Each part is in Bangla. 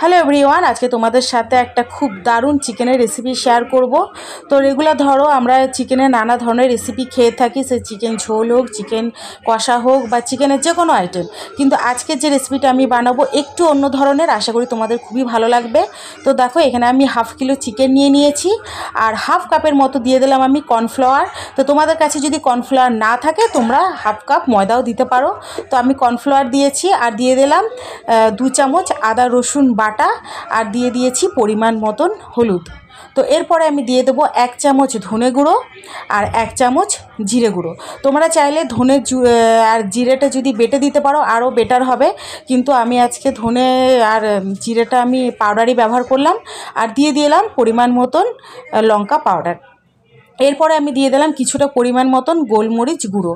হ্যালো এভরিওয়ান, আজকে তোমাদের সাথে একটা খুব দারুণ চিকেনের রেসিপি শেয়ার করব। তো রেগুলার ধরো আমরা চিকেনের নানা ধরনের রেসিপি খেয়ে থাকি, সে চিকেন ঝোল হোক, চিকেন কষা হোক বা চিকেনের যে কোনো আইটেম। কিন্তু আজকে যে রেসিপিটা আমি বানাবো একটু অন্য ধরনের, আশা করি তোমাদের খুবই ভালো লাগবে। তো দেখো এখানে আমি হাফ কিলো চিকেন নিয়ে নিয়েছি, আর হাফ কাপের মতো দিয়ে দিলাম আমি কর্নফ্লাওয়ার। তো তোমাদের কাছে যদি কর্নফ্লাওয়ার না থাকে তোমরা হাফ কাপ ময়দাও দিতে পারো। তো আমি কর্নফ্লাওয়ার দিয়েছি, আর দিয়ে দিলাম 2 চামচ আদা রসুন বাটা, আর দিয়ে দিয়েছি পরিমাণ মতন হলুদ। তো এরপরে আমি দিয়ে দেবো 1 চামচ ধনে গুঁড়ো আর 1 চামচ জিরে গুঁড়ো। তোমরা চাইলে ধনে আর জিরেটা যদি বেটে দিতে পারো আরও বেটার হবে, কিন্তু আমি আজকে ধনে আর জিরেটা আমি পাউডারই ব্যবহার করলাম। আর দিয়ে দিলাম পরিমাণ মতন লঙ্কা পাউডার। এরপরে আমি দিয়ে দিলাম কিছুটা পরিমাণ মতন গোলমরিচ গুঁড়ো।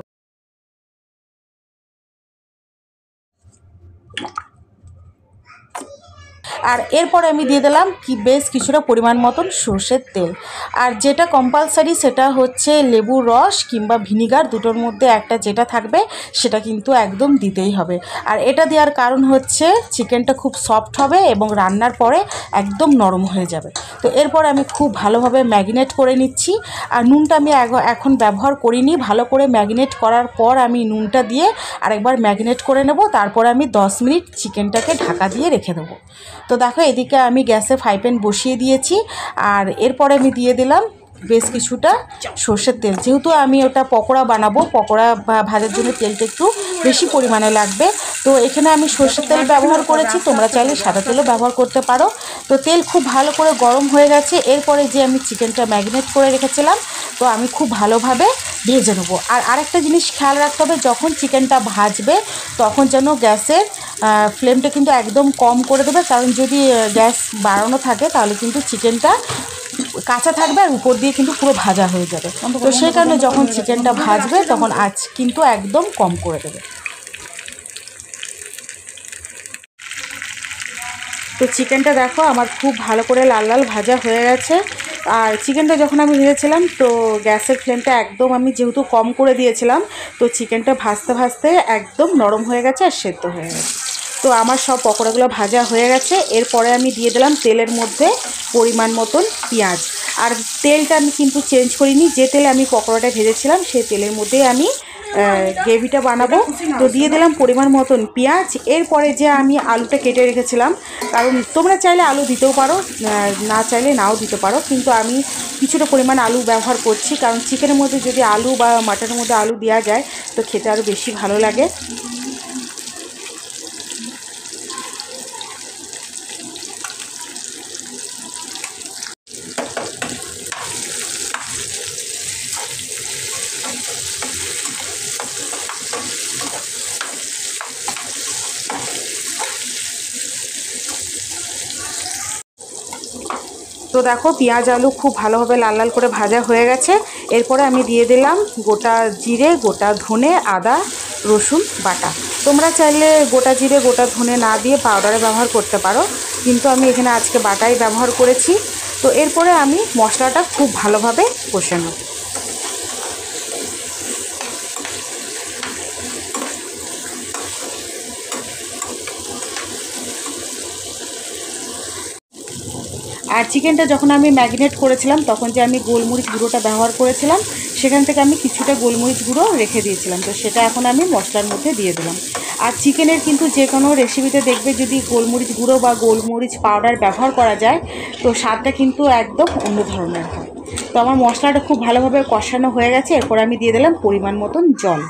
আর এরপরে আমি দিয়ে দিলাম বেশ কিছুটা পরিমাণ মতন সর্ষের তেল। আর যেটা কম্পালসারি সেটা হচ্ছে লেবুর রস কিংবা ভিনিগার, দুটোর মধ্যে একটা যেটা থাকবে সেটা কিন্তু একদম দিতেই হবে। আর এটা দেওয়ার কারণ হচ্ছে চিকেনটা খুব সফট হবে এবং রান্নার পরে একদম নরম হয়ে যাবে। তো এরপর আমি খুব ভালোভাবে ম্যারিনেট করে নিচ্ছি। আর নুনটা আমি এখন ব্যবহার করিনি, ভালো করে ম্যারিনেট করার পর আমি নুনটা দিয়ে আরেকবার ম্যারিনেট করে নেব। তারপর আমি 10 মিনিট চিকেনটাকে ঢাকা দিয়ে রেখে দেবো। তো দেখো এদিকে আমি গ্যাসে ফ্রাই প্যান বসিয়ে দিয়েছি, আর এরপরে আমি দিয়ে দিলাম বেশ কিছুটা সর্ষের তেল। যেহেতু আমি ওটা পকোড়া বানাবো, পকোড়া ভাজার জন্য তেলটা একটু বেশি পরিমাণে লাগবে। তো এখানে আমি সর্ষের তেল ব্যবহার করেছি, তোমরা চাইলে সাদা তেলও ব্যবহার করতে পারো। তো তেল খুব ভালো করে গরম হয়ে গেছে। এরপরে যে আমি চিকেনটা ম্যারিনেট করে রেখেছিলাম, তো আমি খুব ভালোভাবে ভেজে নেবো। আর আরেকটা জিনিস খেয়াল রাখতে হবে, যখন চিকেনটা ভাজবে তখন যেন গ্যাসের ফ্লেমটা কিন্তু একদম কম করে দেবে, কারণ যদি গ্যাস বাড়ানো থাকে তাহলে কিন্তু চিকেনটা কাঁচা থাকবে আর উপর দিয়ে কিন্তু পুরো ভাজা হয়ে যাবে। তো সেই কারণে যখন চিকেনটা ভাজবে তখন আঁচ কিন্তু একদম কম করে দেবে। তো চিকেনটা দেখো আমার খুব ভালো করে লাল লাল ভাজা হয়ে গেছে। আর চিকেনটা যখন আমি ভেজেছিলাম তো গ্যাসের ফ্লেমটা একদম আমি যেহেতু কম করে দিয়েছিলাম, তো চিকেনটা ভাজতে ভাজতে একদম নরম হয়ে গেছে আর সেদ্ধ হয়ে গেছে। তো আমার সব পকোড়াগুলো ভাজা হয়ে গেছে। এরপরে আমি দিয়ে দিলাম তেলের মধ্যে পরিমাণ মতন পেঁয়াজ। আর তেলটা আমি কিন্তু চেঞ্জ করিনি, যে তেলে আমি পকোড়াটা ভেজেছিলাম সেই তেলের মধ্যেই আমি গ্রেভিটা বানাবো। তো দিয়ে দিলাম পরিমাণ মতন পেঁয়াজ। এরপরে যে আমি আলুটা কেটে রেখেছিলাম, কারণ তোমরা চাইলে আলু দিতেও পারো, না চাইলে নাও দিতে পারো, কিন্তু আমি কিছুটা পরিমাণ আলু ব্যবহার করছি, কারণ চিকেনের মধ্যে যদি আলু বা মাটনের মধ্যে আলু দেওয়া যায় তো খেতে আরও বেশি ভালো লাগে। তো দেখো পেঁয়াজ আলু খুব ভালোভাবে লাল লাল করে ভাজা হয়ে গেছে। এরপরে আমি দিয়ে দিলাম গোটা জিরে, গোটা ধনে, আদা রসুন বাটা। তোমরা চাইলে গোটা জিরে গোটা ধনে না দিয়ে পাউডারে ব্যবহার করতে পারো, কিন্তু আমি এখানে আজকে বাটাই ব্যবহার করেছি। তো এরপরে আমি মশলাটা খুব ভালোভাবে কষে নেব। আর চিকেনটা যখন আমি ম্যারিনেট করেছিলাম তখন যে আমি গোলমরিচ গুঁড়োটা ব্যবহার করেছিলাম, সেখান থেকে আমি কিছুটা গোলমরিচ গুঁড়ো রেখে দিয়েছিলাম। তো সেটা এখন আমি মশলার মধ্যে দিয়ে দিলাম। আর চিকেনের কিন্তু যে কোনো রেসিপিতে দেখবে যদি গোলমরিচ গুঁড়ো বা গোলমরিচ পাউডার ব্যবহার করা যায় তো স্বাদটা কিন্তু একদম অন্য ধরনের হয়। তো আমার মশলাটা খুব ভালোভাবে কষানো হয়ে গেছে। এরপর আমি দিয়ে দিলাম পরিমাণ মতন জল।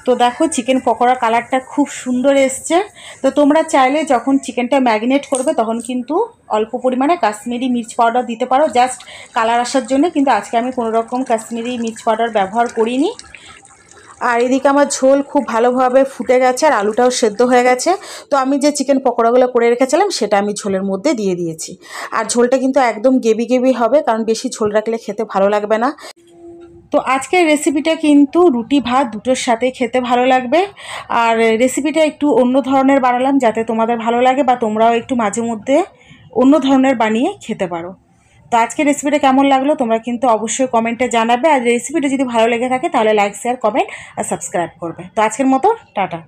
তো দেখো চিকেন পকোড়া কালারটা খুব সুন্দর এসছে। তো তোমরা চাইলে যখন চিকেনটা ম্যারিনেট করবে তখন কিন্তু অল্প পরিমাণে কাশ্মীরি মির্চ পাউডার দিতে পারো, জাস্ট কালার আসার জন্য, কিন্তু আজকে আমি কোনো রকম কাশ্মীরি মির্চ পাউডার ব্যবহার করিনি। আর এদিকে আমার ঝোল খুব ভালোভাবে ফুটে গেছে আর আলুটাও সেদ্ধ হয়ে গেছে। তো আমি যে চিকেন পকোড়াগুলো করে রেখেছিলাম সেটা আমি ঝোলের মধ্যে দিয়ে দিয়েছি। আর ঝোলটা কিন্তু একদম গেবি গেবি হবে, কারণ বেশি ঝোল রাখলে খেতে ভালো লাগবে না। তো আজকের রেসিপিটা কিন্তু রুটি ভাত দুটোর সাথে খেতে ভালো লাগবে। আর রেসিপিটা একটু অন্য ধরনের বানালাম যাতে তোমাদের ভালো লাগে বা তোমরাও একটু মাঝে মধ্যে অন্য ধরনের বানিয়ে খেতে পারো। তো আজকের রেসিপিটা কেমন লাগলো তোমরা কিন্তু অবশ্যই কমেন্টে জানাবে। আর রেসিপিটা যদি ভালো লেগে থাকে তাহলে লাইক শেয়ার কমেন্ট আর সাবস্ক্রাইব করবে। তো আজকের মতো টাটা।